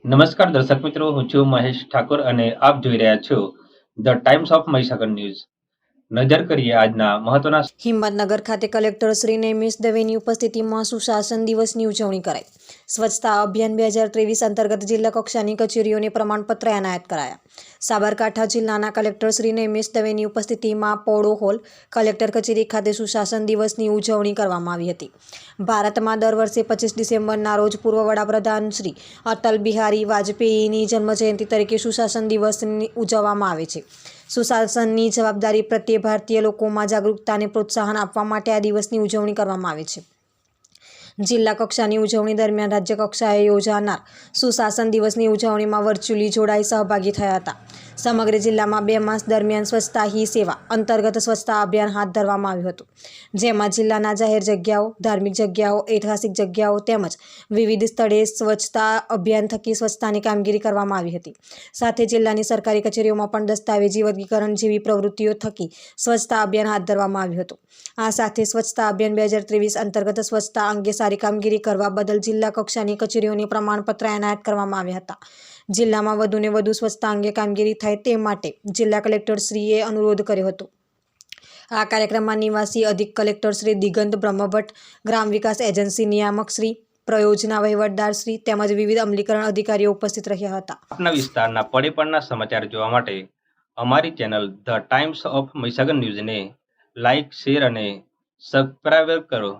નમસ્કાર દર્શક મિત્રો, હું છું મહેશ ઠાકોર અને આપ જોઈ રહ્યા છો the times of Mahisagar news. નજર કરીએ આજના મહત્વના. હિંમતનગર ખાતે કલેક્ટર શ્રી નેમિષ દવેની ઉપસ્થિતિમાં સુશાસન દિવસની ઉજવણી કરાઈ. સ્વચ્છતા અભિયાન 2023 અંતર્ગત જિલ્લા કક્ષાની કચેરીઓને પ્રમાણપત્ર એનાયત કરાયા. સાબરકાંઠા જિલ્લાના કલેક્ટર શ્રી નેમિષ દવેની ઉપસ્થિતિમાં પોળો હોલ કલેક્ટર કચેરી ખાતે સુશાસન દિવસની ઉજવણી કરવામાં આવી હતી. ભારતમાં દર વર્ષે 25 ડિસેમ્બરના રોજ પૂર્વ વડાપ્રધાન શ્રી અટલ બિહારી વાજપેયીની જન્મજયંતિ તરીકે સુશાસન દિવસની ઉજવવામાં આવે છે. સુશાસનની જવાબદારી પ્રત્યે ભારતીય લોકોમાં જાગૃતતાને પ્રોત્સાહન આપવા માટે આ દિવસની ઉજવણી કરવામાં આવે છે. જિલ્લા કક્ષાની ઉજવણી દરમિયાન રાજ્ય કક્ષાએ યોજાનાર સુશાસન દિવસની ઉજવણીમાં વર્ચ્યુઅલી જોડાઈ સહભાગી થયા હતા. સમગ્ર જિલ્લામાં 2 માસ દરમિયાન સ્વચ્છતા હી સેવા અંતર્ગત સ્વચ્છતા અભિયાન હાથ ધરવામાં આવ્યું હતું, જેમાં જિલ્લાના જાહેર જગ્યાઓ, ધાર્મિક જગ્યાઓ, ઐતિહાસિક જગ્યાઓ તેમજ વિવિધ સ્થળે સ્વચ્છતા અભિયાન થકી સ્વચ્છતાની કામગીરી કરવામાં આવી હતી. સાથે જિલ્લાની સરકારી કચેરીઓમાં પણ દસ્તાવેજી વર્ગીકરણ જેવી પ્રવૃત્તિઓ થકી સ્વચ્છતા અભિયાન હાથ ધરવામાં આવ્યું હતું. આ સાથે સ્વચ્છતા અભિયાન 2023 અંતર્ગત સ્વચ્છતા અંગે સારી કામગીરી કરવા બદલ જિલ્લા કક્ષાની કચેરીઓને પ્રમાણપત્ર એનાયત કરવામાં આવ્યા હતા. જિલ્લામાં વધુને વધુ સ્વચ્છતા અંગે કામગીરી થાય તે માટે જિલ્લા કલેક્ટરશ્રીએ અનુરોધ કર્યો હતો. આ કાર્યક્રમમાં નિવાસી અધિક કલેક્ટર શ્રી દિગંત બ્રહ્મભટ્ટ, ગ્રામ વિકાસ એજન્સી નિયામક શ્રી, પ્રયોજના વહીવટદાર શ્રી તેમજ વિવિધ અમલીકરણ અધિકારીઓ ઉપસ્થિત રહ્યા હતા. આપના વિસ્તારના પડે સમાચાર જોવા માટે અમારી channel the times of Mahisagar ન્યૂઝને લાઇક, શેર અને સબસ્ક્રાઇબ કરો.